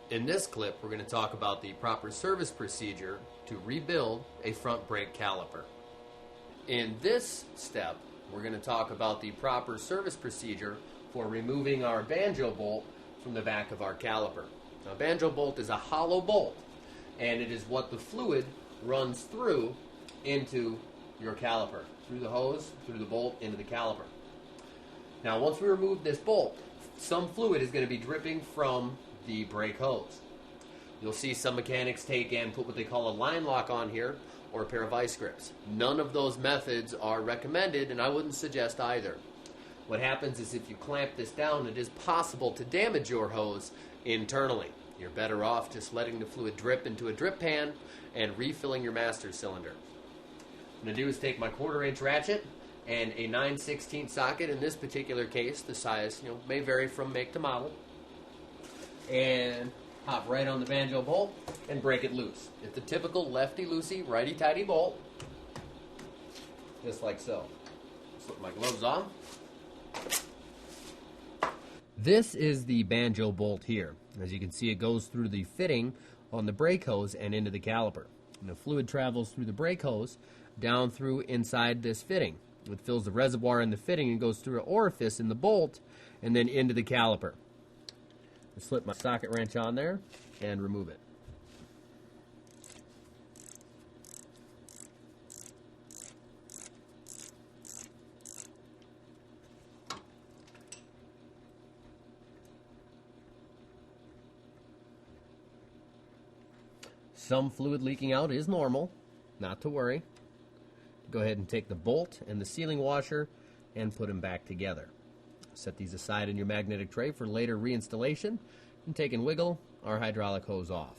In this clip, we're going to talk about the proper service procedure to rebuild a front brake caliper. In this step, we're going to talk about the proper service procedure for removing our banjo bolt from the back of our caliper. Now, banjo bolt is a hollow bolt, and it is what the fluid runs through into your caliper, through the hose, through the bolt, into the caliper. Now, once we remove this bolt, some fluid is going to be dripping from the brake hose. You'll see some mechanics take and put what they call a line lock on here, or a pair of vice grips. None of those methods are recommended, and I wouldn't suggest either. What happens is if you clamp this down, it is possible to damage your hose internally. You're better off just letting the fluid drip into a drip pan and refilling your master cylinder. What I'm going to do is take my 1/4 inch ratchet and a 9/16 socket. In this particular case, the size may vary from make to model. And hop right on the banjo bolt and break it loose. It's a typical lefty-loosey, righty-tighty bolt, just like so. Slip my gloves on. This is the banjo bolt here. As you can see, it goes through the fitting on the brake hose and into the caliper. And the fluid travels through the brake hose down through inside this fitting. It fills the reservoir in the fitting and goes through an orifice in the bolt and then into the caliper. I slip my socket wrench on there and remove it. Some fluid leaking out is normal, not to worry. Go ahead and take the bolt and the sealing washer and put them back together. Set these aside in your magnetic tray for later reinstallation and take and wiggle our hydraulic hose off.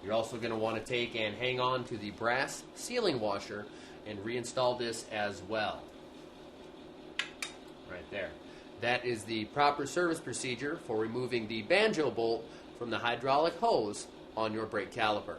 You're also going to want to take and hang on to the brass sealing washer and reinstall this as well. Right there. That is the proper service procedure for removing the banjo bolt from the hydraulic hose on your brake caliper.